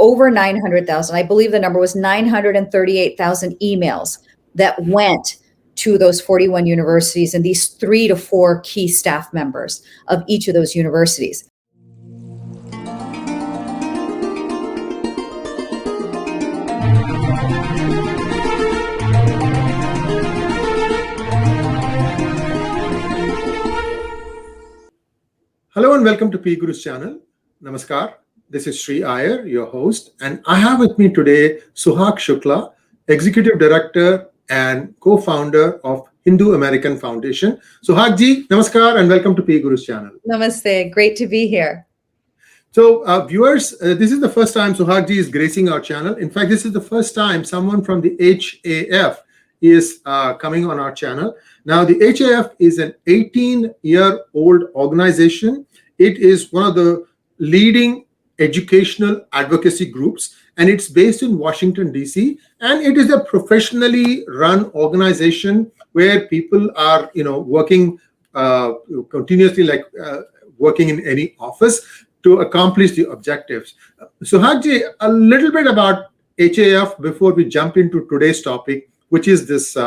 over 900,000. I believe the number was 938,000 emails that went to those 41 universities and these 3 to 4 key staff members of each of those universities. Hello and welcome to PGurus channel. Namaskar. This is Sri Iyer, your host, and I have with me today Suhag Shukla, Executive Director and co-founder of Hindu American Foundation. Suhag ji, namaskar and welcome to PGurus channel. Namaste. Great to be here. So viewers, this is the first time Suhag ji is gracing our channel. In fact, this is the first time someone from the HAF is coming on our channel. Now, the HAF is an 18-year-old organization. It is one of the leading educational advocacy groups, and it's based in Washington, D.C., and it is a professionally run organization where people are, working continuously, like working in any office to accomplish the objectives. So, Hajji, a little bit about HAF before we jump into today's topic, which is this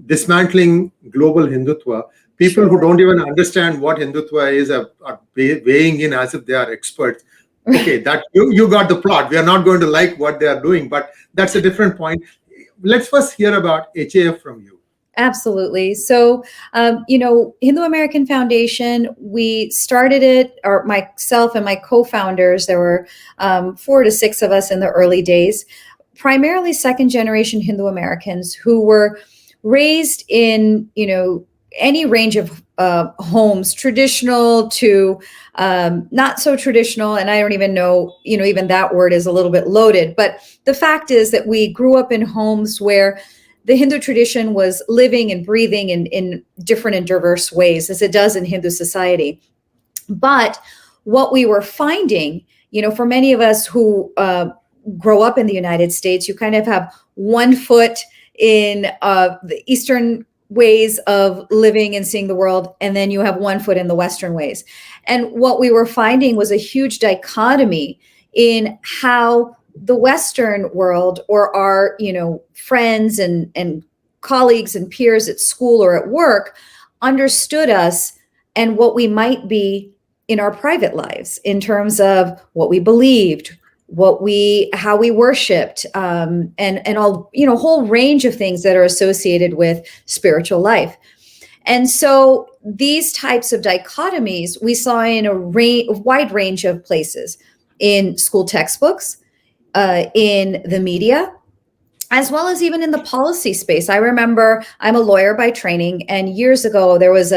dismantling global Hindutva. People who don't even understand what Hindutva is are weighing in as if they are experts. Okay, that you got the plot. We are not going to like what they are doing, but that's a different point. Let's first hear about HAF from you. Absolutely. So, Hindu American Foundation, we started it, or myself and my co-founders, there were 4 to 6 of us in the early days, primarily second generation Hindu Americans who were raised in, any range of homes, traditional to not so traditional. And I don't even know, even that word is a little bit loaded. But the fact is that we grew up in homes where the Hindu tradition was living and breathing in different and diverse ways, as it does in Hindu society. But what we were finding, for many of us who grow up in the United States, you kind of have one foot in the Eastern ways of living and seeing the world, and then you have one foot in the Western ways. And what we were finding was a huge dichotomy in how the Western world, or our, friends and colleagues and peers at school or at work, understood us and what we might be in our private lives in terms of what we believed, how we worshipped, and all, a whole range of things that are associated with spiritual life. And so these types of dichotomies we saw in a wide range of places, in school textbooks, in the media, as well as even in the policy space. I remember, I'm a lawyer by training, and years ago there was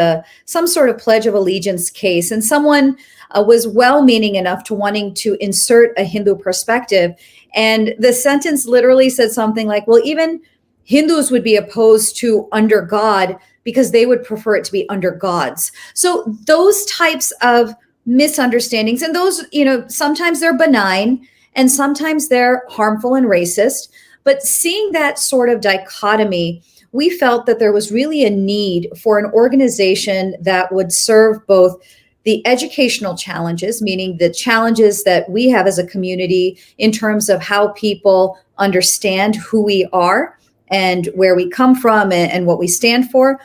some sort of Pledge of Allegiance case, and someone was well-meaning enough to wanting to insert a Hindu perspective. And the sentence literally said something like, well, even Hindus would be opposed to under God because they would prefer it to be under gods. So those types of misunderstandings, and those, sometimes they're benign and sometimes they're harmful and racist. But seeing that sort of dichotomy, we felt that there was really a need for an organization that would serve both the educational challenges, meaning the challenges that we have as a community in terms of how people understand who we are and where we come from and what we stand for,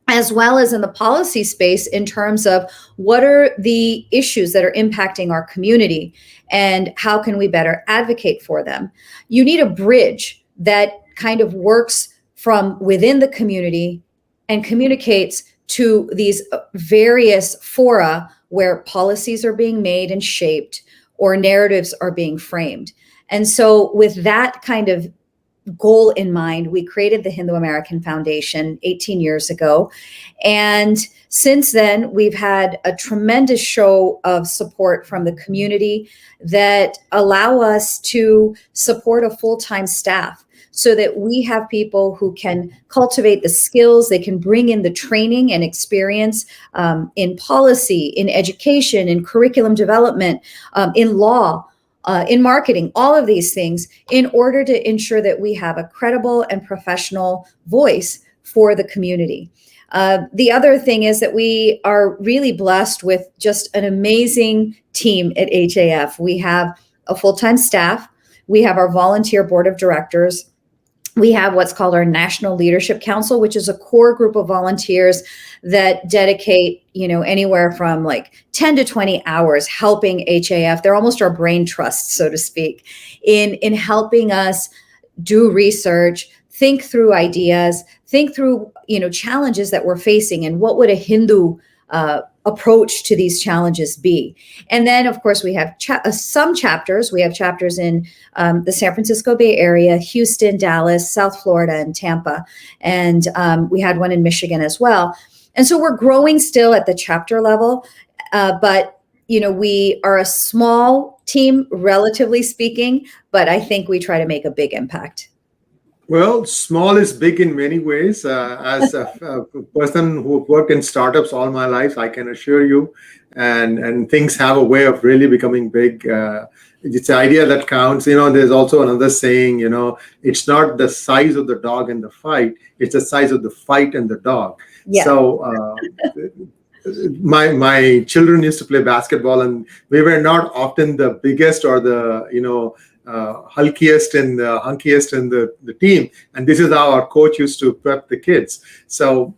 as well as in the policy space in terms of what are the issues that are impacting our community and how can we better advocate for them. You need a bridge that kind of works from within the community and communicates to these various fora where policies are being made and shaped or narratives are being framed. And so with that kind of goal in mind, we created the Hindu American Foundation 18 years ago. And since then, we've had a tremendous show of support from the community that allow us to support a full-time staff so that we have people who can cultivate the skills, they can bring in the training and experience in policy, in education, in curriculum development, in law, in marketing, all of these things, in order to ensure that we have a credible and professional voice for the community. The other thing is that we are really blessed with just an amazing team at HAF. We have a full-time staff. We have our volunteer board of directors. We have what's called our National Leadership Council, which is a core group of volunteers that dedicate, anywhere from like 10 to 20 hours helping HAF. They're almost our brain trust, so to speak, in helping us do research, think through ideas, think through, challenges that we're facing, and what would a Hindu approach to these challenges be. And then, of course, we have some chapters. We have chapters in the San Francisco Bay Area, Houston, Dallas, South Florida, and Tampa. And we had one in Michigan as well. And so we're growing still at the chapter level, but we are a small team, relatively speaking, but I think we try to make a big impact. Well, small is big in many ways. As a person who worked in startups all my life, I can assure you, and things have a way of really becoming big. It's the idea that counts. There's also another saying, it's not the size of the dog in the fight, it's the size of the fight and the dog. Yeah. So my children used to play basketball, and we were not often the biggest or the, hulkiest and hunkiest in the team. And this is how our coach used to prep the kids. So,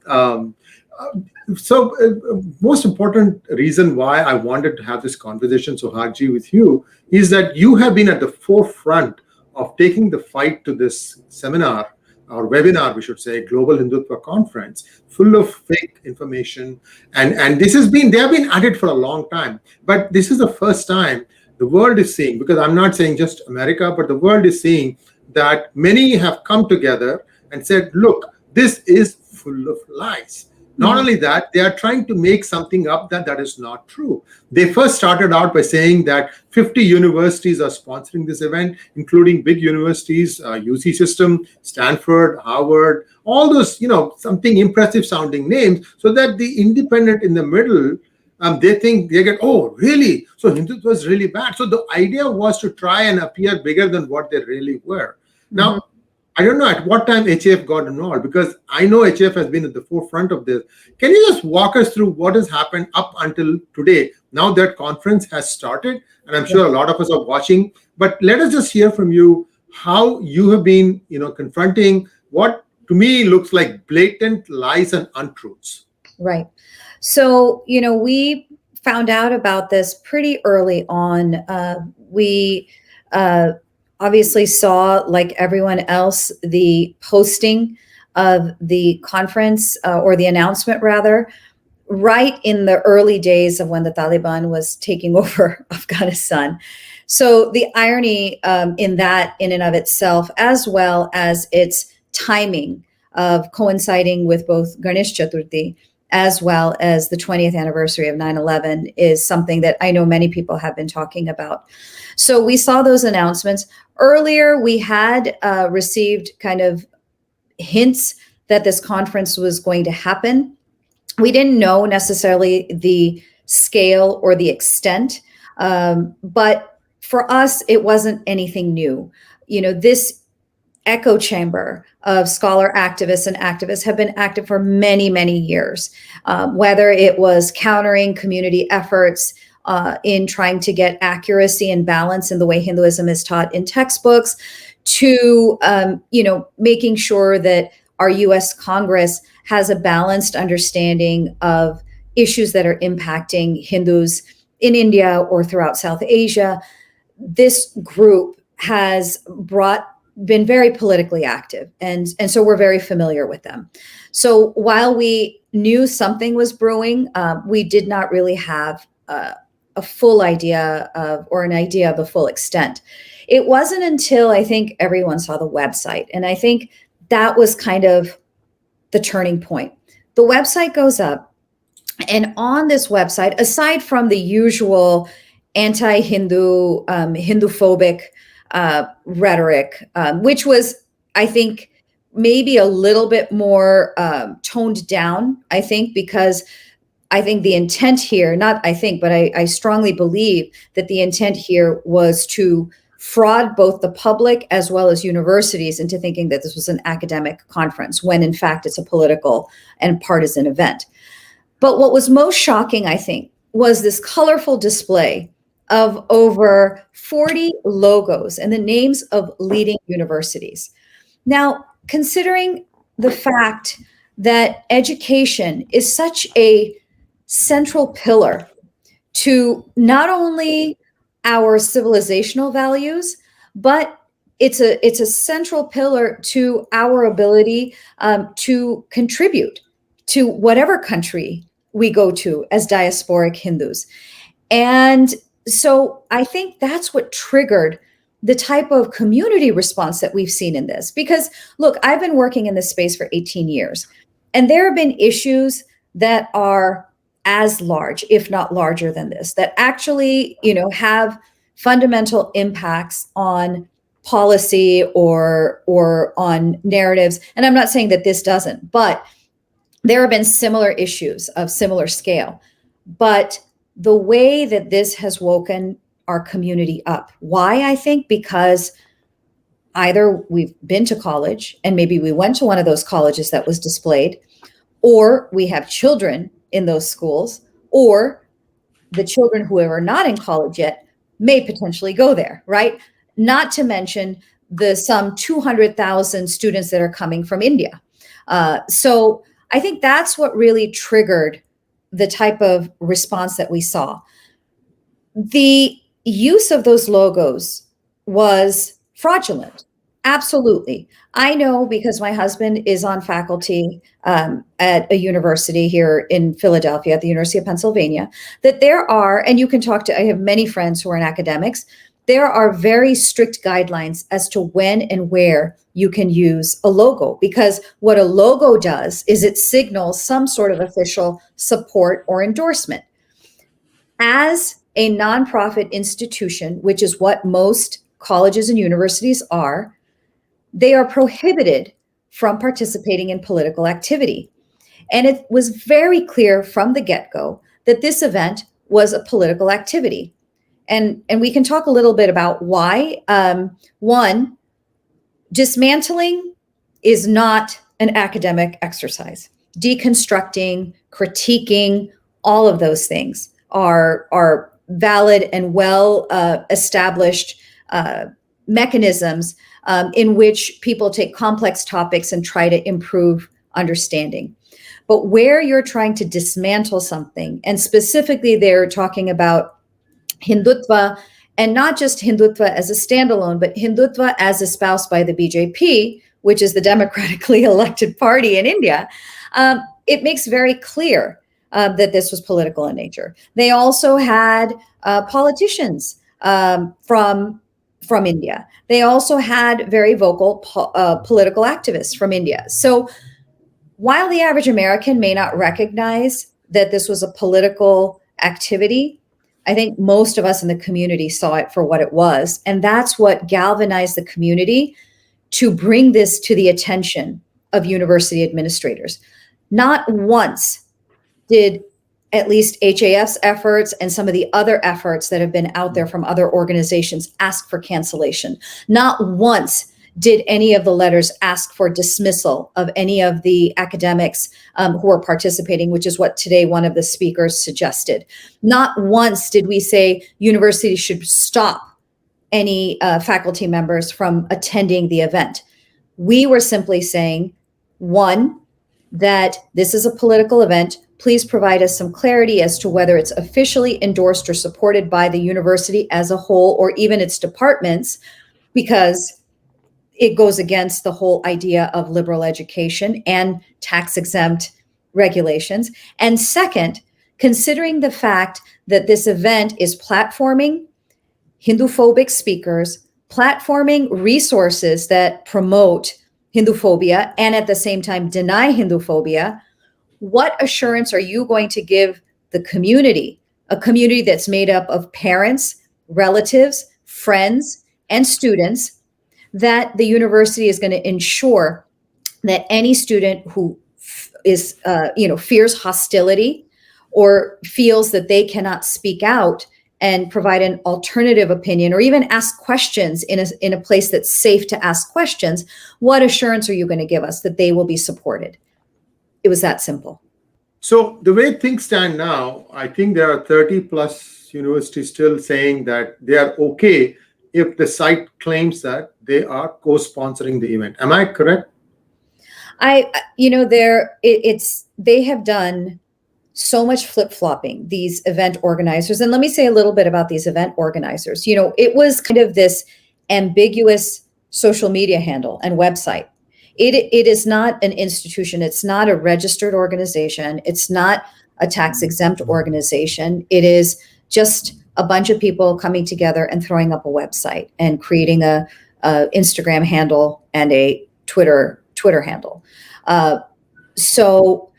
most important reason why I wanted to have this conversation, Suhagji, with you is that you have been at the forefront of taking the fight to this seminar, or webinar, we should say, Global Hindutva Conference, full of fake information. And they have been at it for a long time. But this is the first time the world is seeing, because I'm not saying just America, but the world is seeing that many have come together and said, look, this is full of lies. Not only that, they are trying to make something up that is not true. They first started out by saying that 50 universities are sponsoring this event, including big universities, UC System, Stanford, Harvard, all those, something impressive sounding names, so that the independent in the middle, they think they get, oh, really? So Hindutva is really bad. So the idea was to try and appear bigger than what they really were. Now, I don't know at what time HAF got involved, because I know HAF has been at the forefront of this. Can you just walk us through what has happened up until today? Now that conference has started, and I'm sure a lot of us are watching, but let us just hear from you how you have been, confronting what to me looks like blatant lies and untruths. Right. So, we found out about this pretty early on. We obviously saw, like everyone else, the posting of the conference, or the announcement rather, right in the early days of when the Taliban was taking over Afghanistan. So the irony in that, in and of itself, as well as its timing of coinciding with both Ganesh Chaturthi as well as the 20th anniversary of 9/11, is something that I know many people have been talking about. So we saw those announcements. Earlier, we had received kind of hints that this conference was going to happen. We didn't know necessarily the scale or the extent, but for us, it wasn't anything new. This echo chamber of scholar activists and activists have been active for many, many years, whether it was countering community efforts in trying to get accuracy and balance in the way Hinduism is taught in textbooks, to making sure that our U.S. Congress has a balanced understanding of issues that are impacting Hindus in India or throughout South Asia. This group has been very politically active, and so we're very familiar with them. So while we knew something was brewing, we did not really have a full idea of, or an idea of the full extent. It wasn't until I think everyone saw the website, and I think that was kind of the turning point. The website goes up, and on this website, aside from the usual anti-Hindu, Hindu-phobic rhetoric, which was, I think, maybe a little bit more toned down, I think, because I think the intent here, not I think, but I strongly believe that the intent here was to fraud both the public as well as universities into thinking that this was an academic conference, when in fact it's a political and partisan event. But what was most shocking, I think, was this colorful display of over 40 logos and the names of leading universities. Now, considering the fact that education is such a central pillar to not only our civilizational values, but it's a central pillar to our ability to contribute to whatever country we go to as diasporic Hindus. And so I think that's what triggered the type of community response that we've seen in this. Because look, I've been working in this space for 18 years, and there have been issues that are as large, if not larger than this, that actually, have fundamental impacts on policy or on narratives. And I'm not saying that this doesn't, but there have been similar issues of similar scale. But the way that this has woken our community up, why? I think because either we've been to college and maybe we went to one of those colleges that was displayed, or we have children in those schools, or the children who are not in college yet may potentially go there, right? Not to mention the some 200,000 students that are coming from India. So I think that's what really triggered the type of response that we saw. The use of those logos was fraudulent. Absolutely. I know because my husband is on faculty at a university here in Philadelphia, at the University of Pennsylvania, that there are, and you can talk to, I have many friends who are in academics, there are very strict guidelines as to when and where you can use a logo, because what a logo does is it signals some sort of official support or endorsement. As a nonprofit institution, which is what most colleges and universities are, they are prohibited from participating in political activity. And it was very clear from the get-go that this event was a political activity. And we can talk a little bit about why. One, dismantling is not an academic exercise. Deconstructing, critiquing, all of those things are valid and well established mechanisms in which people take complex topics and try to improve understanding. But where you're trying to dismantle something, and specifically they're talking about Hindutva, and not just Hindutva as a standalone, but Hindutva as espoused by the BJP, which is the democratically elected party in India, it makes very clear that this was political in nature. They also had politicians from India. They also had very vocal political activists from India. So while the average American may not recognize that this was a political activity, I think most of us in the community saw it for what it was. And that's what galvanized the community to bring this to the attention of university administrators. Not once did at least HAF's efforts and some of the other efforts that have been out there from other organizations ask for cancellation. Not once did any of the letters ask for dismissal of any of the academics who are participating, which is what today one of the speakers suggested. Not once did we say universities should stop any faculty members from attending the event. We were simply saying, one, that this is a political event. Please provide us some clarity as to whether it's officially endorsed or supported by the university as a whole, or even its departments, because it goes against the whole idea of liberal education and tax-exempt regulations. And second, considering the fact that this event is platforming Hindu-phobic speakers, platforming resources that promote Hinduphobia and at the same time deny Hinduphobia, what assurance are you going to give the community, a community that's made up of parents, relatives, friends, and students, that the university is going to ensure that any student who is, fears hostility or feels that they cannot speak out and provide an alternative opinion or even ask questions in a place that's safe to ask questions, what assurance are you going to give us that they will be supported? It was that simple. So the way things stand now, I think there are 30 plus this university still saying that they are okay if the site claims that they are co-sponsoring the event. Am I correct? They have done so much flip-flopping, these event organizers. And let me say a little bit about these event organizers. It was kind of this ambiguous social media handle and website. It is not an institution. It's not a registered organization. It's not a tax-exempt organization. It is just a bunch of people coming together and throwing up a website and creating a Instagram handle and a Twitter handle. So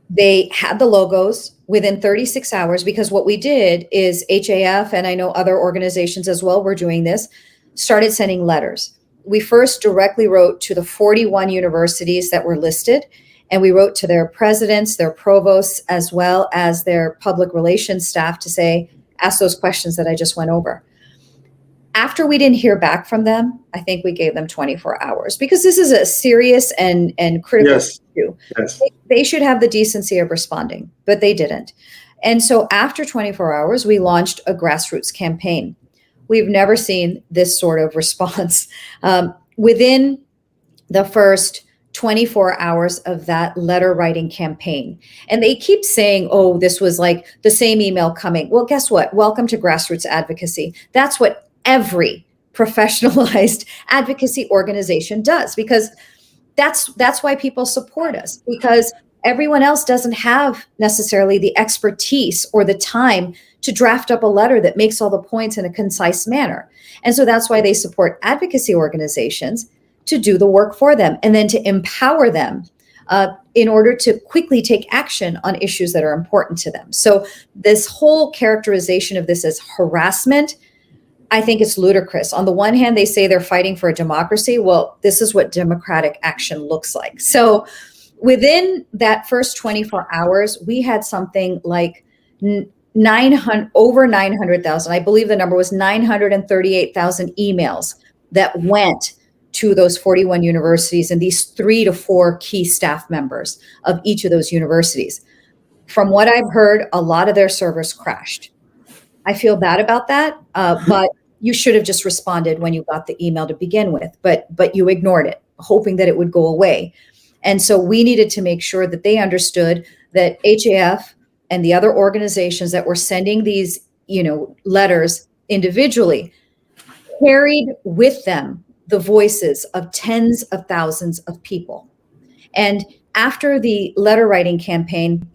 they had the logos within 36 hours, because what we did is HAF, and I know other organizations as well were doing this, started sending letters. We first directly wrote to the 41 universities that were listed, and we wrote to their presidents, their provosts, as well as their public relations staff to say, ask those questions that I just went over. After we didn't hear back from them, I think we gave them 24 hours, because this is a serious and critical issue. Yes. They should have the decency of responding, but they didn't. And so after 24 hours, we launched a grassroots campaign. We've never seen this sort of response. Within the first 24 hours of that letter writing campaign. And they keep saying, oh, this was like the same email coming. Well, guess what? Welcome to grassroots advocacy. That's what every professionalized advocacy organization does, because that's why people support us, because everyone else doesn't have necessarily the expertise or the time to draft up a letter that makes all the points in a concise manner. And so that's why they support advocacy organizations to do the work for them, and then to empower them in order to quickly take action on issues that are important to them. So this whole characterization of this as harassment, I think it's ludicrous. On the one hand, they say they're fighting for a democracy. Well, this is what democratic action looks like. So within that first 24 hours, we had something like over 900,000. I believe the number was 938,000 emails that went to those 41 universities and these 3 to 4 key staff members of each of those universities. From what I've heard, a lot of their servers crashed. I feel bad about that, but you should have just responded when you got the email to begin with, but you ignored it, hoping that it would go away. And so we needed to make sure that they understood that HAF and the other organizations that were sending these, letters individually carried with them the voices of tens of thousands of people. And after the letter writing campaign,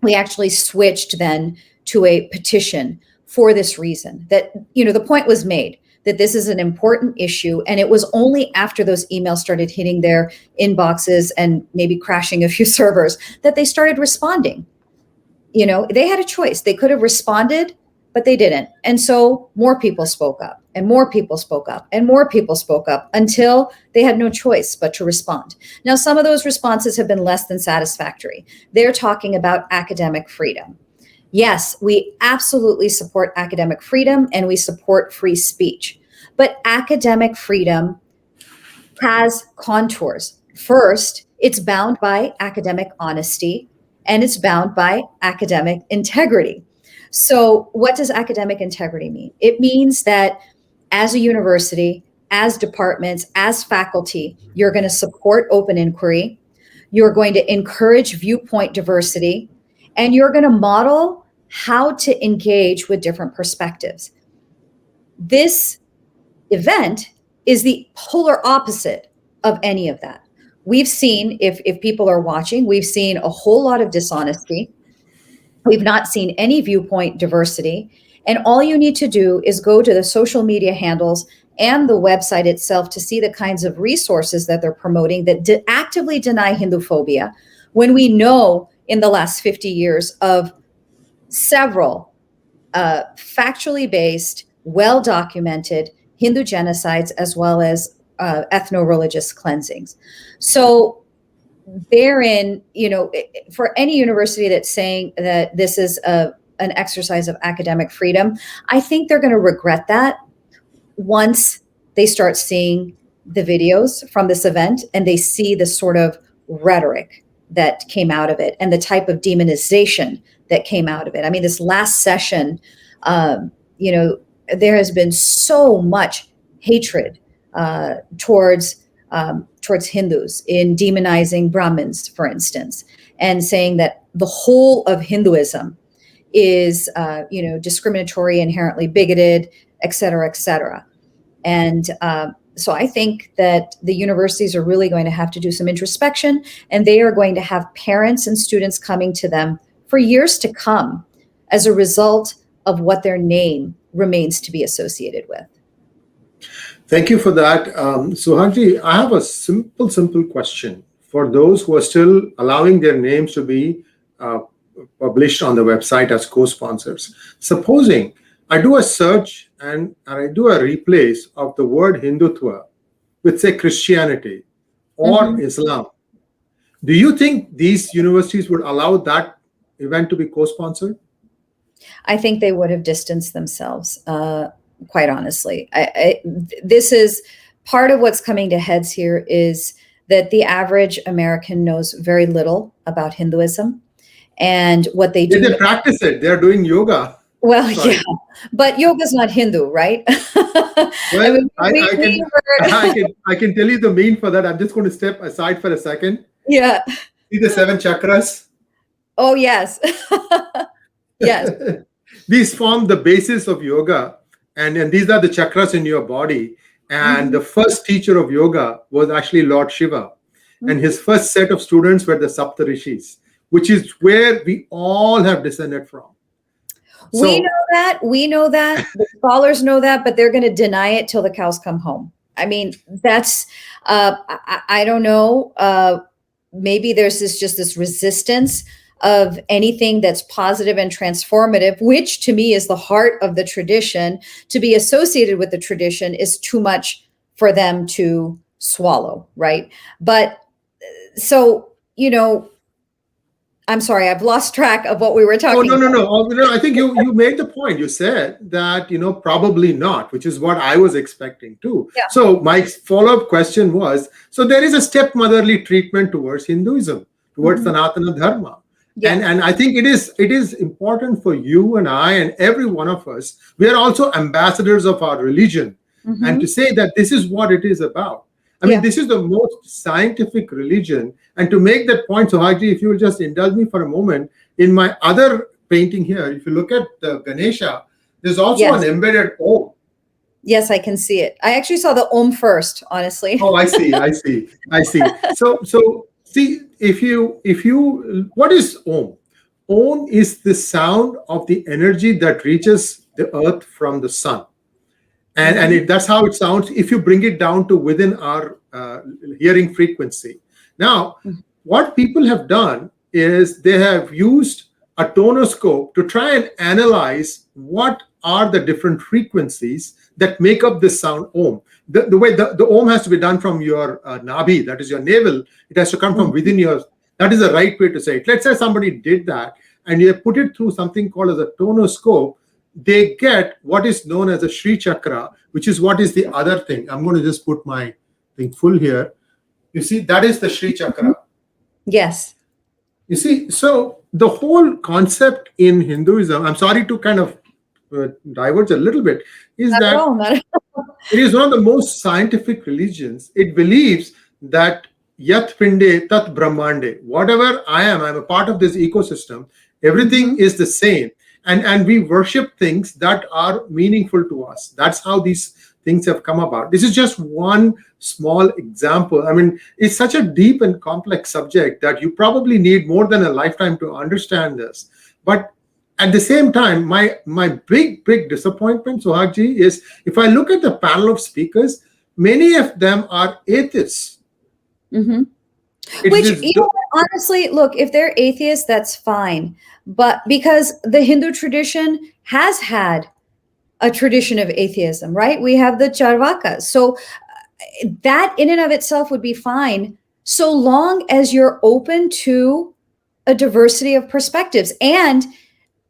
we actually switched then to a petition for this reason, that, the point was made that this is an important issue. And it was only after those emails started hitting their inboxes and maybe crashing a few servers that they started responding. They had a choice. They could have responded, but they didn't. And so more people spoke up, and more people spoke up, and more people spoke up, until they had no choice but to respond. Now, some of those responses have been less than satisfactory. They're talking about academic freedom. Yes, we absolutely support academic freedom, and we support free speech. But academic freedom has contours. First, it's bound by academic honesty, and it's bound by academic integrity. So what does academic integrity mean? It means that as a university, as departments, as faculty, you're going to support open inquiry, you're going to encourage viewpoint diversity, and you're going to model how to engage with different perspectives. This event is the polar opposite of any of that. We've seen, if people are watching, we've seen a whole lot of dishonesty. We've not seen any viewpoint diversity. And all you need to do is go to the social media handles and the website itself to see the kinds of resources that they're promoting that actively deny Hinduphobia, when we know in the last 50 years of several factually based, well-documented Hindu genocides, as well as ethno-religious cleansings. So therein, for any university that's saying that this is an exercise of academic freedom, I think they're going to regret that once they start seeing the videos from this event and they see the sort of rhetoric that came out of it and the type of demonization that came out of it. I mean, this last session You know, there has been so much hatred towards Hindus in demonizing Brahmins, for instance, and saying that the whole of Hinduism is, discriminatory, inherently bigoted, et cetera, et cetera. And so I think that the universities are really going to have to do some introspection, and they are going to have parents and students coming to them for years to come as a result of what their name remains to be associated with. Thank you for that. Suhagji, I have a simple question for those who are still allowing their names to be published on the website as co-sponsors. Supposing I do a search and I do a replace of the word Hindutva with, say, Christianity or Islam, do you think these universities would allow that event to be co-sponsored? I think they would have distanced themselves, quite honestly. This is part of what's coming to heads here, is that the average American knows very little about Hinduism. And what they do— They practice it. They're doing yoga. Well, yeah, but yoga's not Hindu, right? Well, I can tell you the mean for that. I'm just going to step aside for a second. Yeah. See the 7 chakras? Oh, yes. Yes. These form the basis of yoga, and these are the chakras in your body. And the first teacher of yoga was actually Lord Shiva. And his first set of students were the 𝗖𝗶𝘁𝗵𝘁, which is where we all have descended from. So, we know that. The scholars know that, but they're going to deny it till the cows come home. I mean, that's, I don't know. Maybe there's this resistance of anything that's positive and transformative, which to me is the heart of the tradition. To be associated with the tradition is too much for them to swallow, right? But so, I'm sorry, I've lost track of what we were talking about. No. I think you made the point. You said that, probably not, which is what I was expecting too. Yeah. So my follow-up question was, so there is a stepmotherly treatment towards Hinduism, towards Sanatana Dharma. Yeah. And I think it is important for you and I and every one of us. We are also ambassadors of our religion, and to say that this is what it is about. I mean, this is the most scientific religion. And to make that point, Suhagji, if you will just indulge me for a moment, in my other painting here, if you look at the Ganesha, there's also an embedded Om. Yes, I can see it. I actually saw the Om first, honestly. Oh, I see. So see, if you, what is Om? Om is the sound of the energy that reaches the earth from the sun. And that's how it sounds if you bring it down to within our hearing frequency. Now, what people have done is they have used a tonoscope to try and analyze what are the different frequencies that make up this sound Om. The way the Om has to be done from your Nabhi, that is your navel, it has to come from within your, that is the right way to say it. Let's say somebody did that and you put it through something called as a tonoscope, they get what is known as a Sri Chakra, which is what is the other thing. I'm going to just put my thing full here. You see, that is the Sri Chakra. Yes. You see, so the whole concept in Hinduism, I'm sorry to kind of diverge a little bit, is that it is one of the most scientific religions. It believes that Yat Pinde Tat Brahmande, whatever I'm a part of this ecosystem, everything is the same. And we worship things that are meaningful to us. That's how these things have come about. This is just one small example. I mean, it's such a deep and complex subject that you probably need more than a lifetime to understand this. But at the same time, my big disappointment, Suhagji, is if I look at the panel of speakers, many of them are atheists. Which, honestly, look, if they're atheists, that's fine. But because the Hindu tradition has had a tradition of atheism, right? We have the Charvakas. So that in and of itself would be fine, so long as you're open to a diversity of perspectives and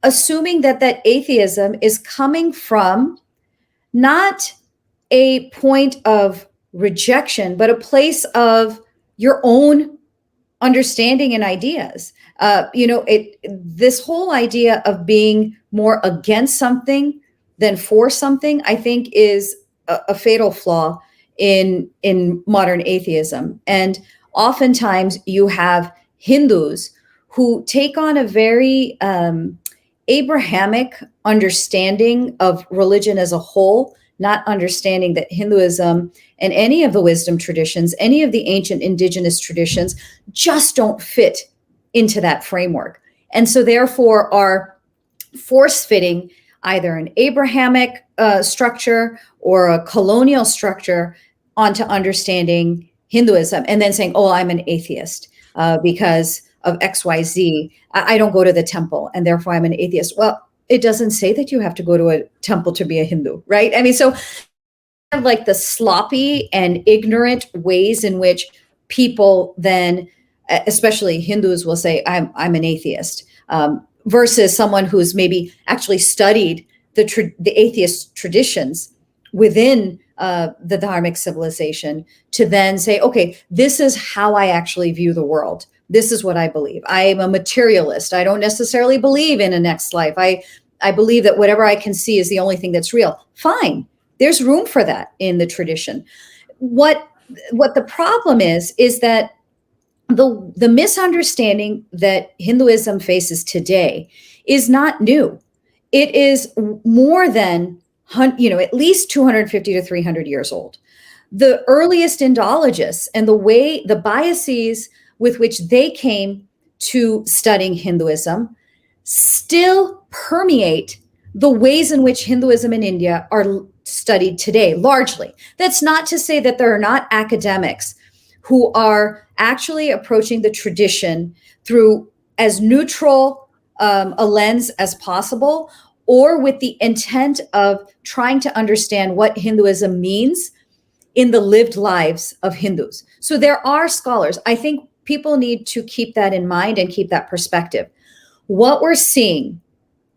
assuming that atheism is coming from not a point of rejection, but a place of your own understanding and ideas. This whole idea of being more against something than for something, I think, is a fatal flaw in modern atheism. And oftentimes you have Hindus who take on a very Abrahamic understanding of religion as a whole, not understanding that Hinduism and any of the wisdom traditions, any of the ancient indigenous traditions, just don't fit into that framework. And so therefore are force-fitting either an Abrahamic structure or a colonial structure onto understanding Hinduism, and then saying, oh, I'm an atheist because of XYZ. I don't go to the temple, and therefore I'm an atheist. Well, it doesn't say that you have to go to a temple to be a Hindu, right? I mean, so like the sloppy and ignorant ways in which people then, especially Hindus, will say, I'm an atheist, versus someone who's maybe actually studied the atheist traditions within the Dharmic civilization to then say, okay, this is how I actually view the world. This is what I believe. I am a materialist. I don't necessarily believe in a next life. I believe that whatever I can see is the only thing that's real. Fine. There's room for that in the tradition. What the problem is that the misunderstanding that Hinduism faces today is not new. It is more than, at least 250 to 300 years old. The earliest Indologists and the biases with which they came to studying Hinduism still permeate the ways in which Hinduism in India are studied today, largely. That's not to say that there are not academics who are actually approaching the tradition through as neutral a lens as possible, or with the intent of trying to understand what Hinduism means in the lived lives of Hindus. So there are scholars. I think people need to keep that in mind and keep that perspective. What we're seeing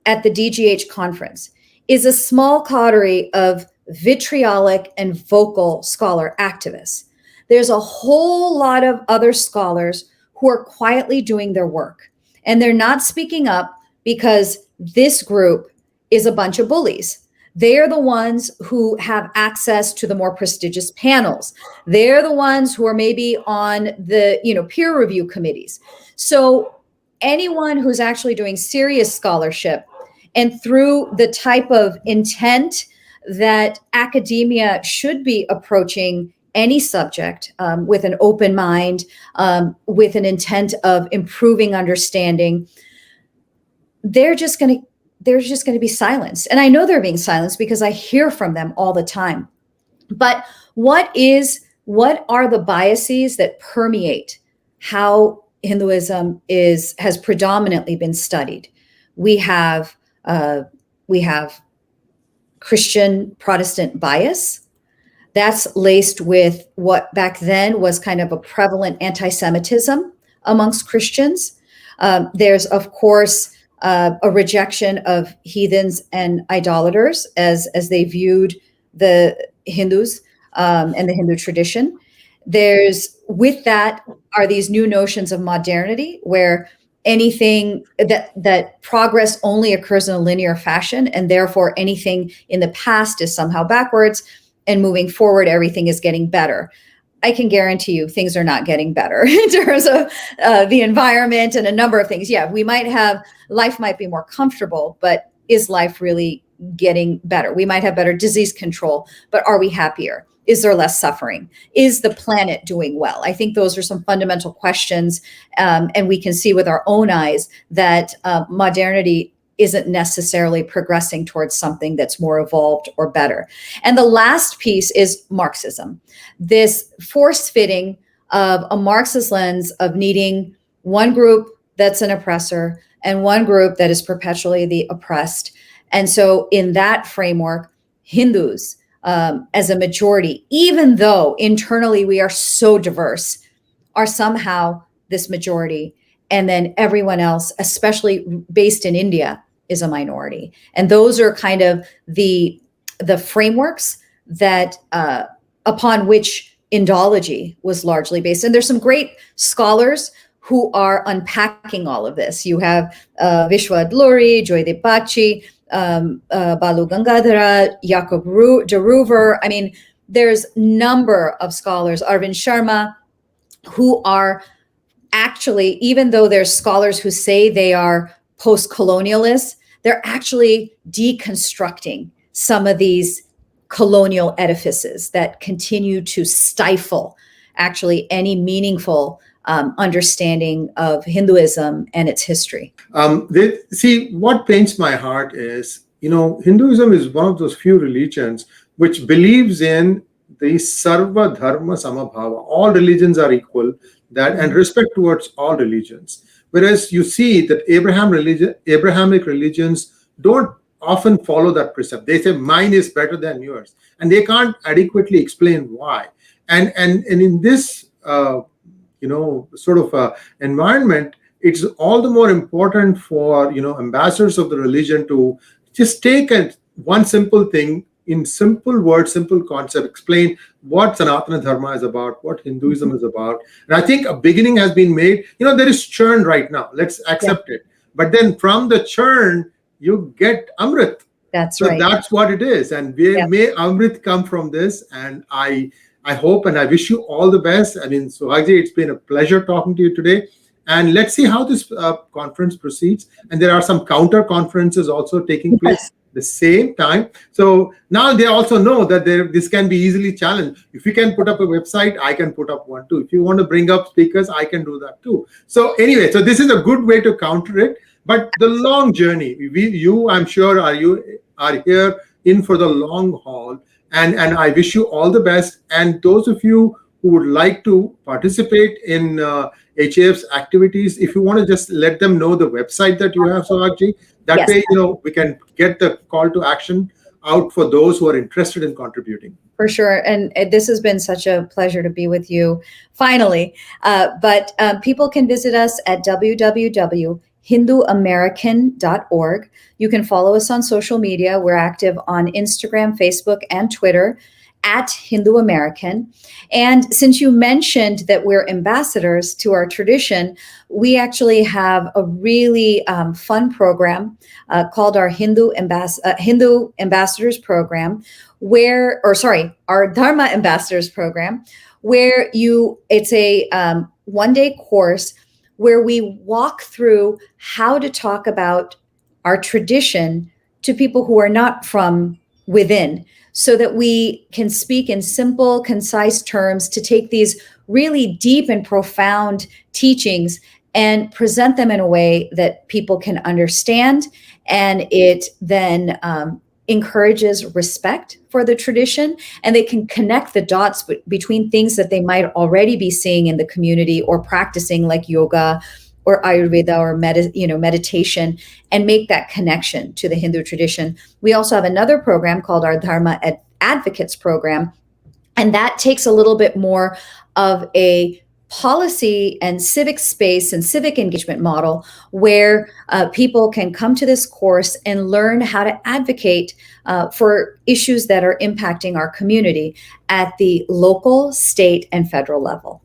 at the DGH conference is a small coterie of vitriolic and vocal scholar activists. There's a whole lot of other scholars who are quietly doing their work, and they're not speaking up because this group is a bunch of bullies. They're the ones who have access to the more prestigious panels. They're the ones who are maybe on the peer review committees. So anyone who's actually doing serious scholarship and through the type of intent that academia should be approaching any subject with an open mind, with an intent of improving understanding, they're just going to be silenced. And I know they're being silenced because I hear from them all the time. But what are the biases that permeate how Hinduism has predominantly been studied? We have Christian Protestant bias that's laced with what back then was kind of a prevalent anti-Semitism amongst Christians. There's, of course, a rejection of heathens and idolaters as they viewed the Hindus and the Hindu tradition. With that are these new notions of modernity, where anything that progress only occurs in a linear fashion, and therefore anything in the past is somehow backwards, and moving forward, everything is getting better. I can guarantee you things are not getting better in terms of the environment and a number of things. Yeah, life might be more comfortable, but is life really getting better? We might have better disease control, but are we happier? Is there less suffering? Is the planet doing well? I think those are some fundamental questions. And we can see with our own eyes that modernity isn't necessarily progressing towards something that's more evolved or better. And the last piece is Marxism. This force-fitting of a Marxist lens of needing one group that's an oppressor and one group that is perpetually the oppressed. And so in that framework, Hindus, as a majority, even though internally we are so diverse, are somehow this majority. And then everyone else, especially based in India, is a minority. And those are kind of the frameworks that upon which Indology was largely based. And there's some great scholars who are unpacking all of this. You have Vishwa Adluri, Joy 𝗖𝗂𝘂𝗶𝗁, Balu Gangadhara, Jakob Deruver. I mean, there's number of scholars, Arvind Sharma, who are actually, even though there's scholars who say they are post-colonialists, they're actually deconstructing some of these colonial edifices that continue to stifle actually any meaningful understanding of Hinduism and its history. See, what pains my heart is, Hinduism is one of those few religions which believes in the Sarva Dharma Samabhava. All religions are equal, and respect towards all religions. Whereas you see that Abrahamic religions don't often follow that precept. They say mine is better than yours, and they can't adequately explain why. And in this sort of environment, it's all the more important for ambassadors of the religion to just take one simple thing in simple words, simple concept, explain what Sanatana Dharma is about, what Hinduism is about. And I think a beginning has been made. There is churn right now. Let's accept it. But then from the churn, you get Amrit. That's right. So that's what it is. And may Amrit come from this. And I hope and I wish you all the best. I mean, Suhagji, it's been a pleasure talking to you today. And let's see how this conference proceeds. And there are some counter conferences also taking place the same time. So now they also know that this can be easily challenged. If you can put up a website, I can put up one too. If you want to bring up speakers, I can do that too. So anyway, so this is a good way to counter it. But the long journey, I'm sure are here in for the long haul. And I wish you all the best. And those of you who would like to participate in HAF's activities, if you want to just let them know the website that you have, Suhagji, that way, we can get the call to action out for those who are interested in contributing. For sure. And this has been such a pleasure to be with you, finally. But people can visit us at www.hinduamerican.org. You can follow us on social media. We're active on Instagram, Facebook, and Twitter at Hindu American. And since you mentioned that we're ambassadors to our tradition, we actually have a really fun program called our Hindu Ambassadors Program, our Dharma Ambassadors Program, where it's a one-day course where we walk through how to talk about our tradition to people who are not from within, so that we can speak in simple, concise terms to take these really deep and profound teachings and present them in a way that people can understand. And it then encourages respect for the tradition, and they can connect the dots between things that they might already be seeing in the community or practicing, like yoga or Ayurveda or meditation, and make that connection to the Hindu tradition. We also have another program called our Dharma Advocates Program, and that takes a little bit more of a policy and civic space and civic engagement model, where people can come to this course and learn how to advocate for issues that are impacting our community at the local, state, and federal level.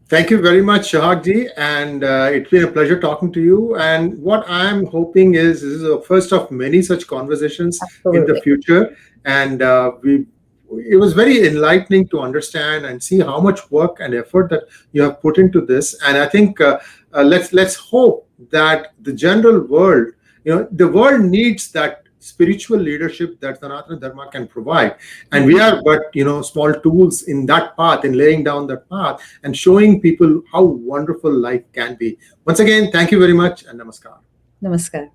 Thank you very much, Suhagji, and it's been a pleasure talking to you. And what I'm hoping is this is the first of many such conversations in the future. And it was very enlightening to understand and see how much work and effort that you have put into this. And I think let's hope that the general world, the world needs that spiritual leadership that Sanatana Dharma can provide. And we are but, small tools in that path, in laying down that path and showing people how wonderful life can be. Once again, thank you very much, and namaskar. Namaskar.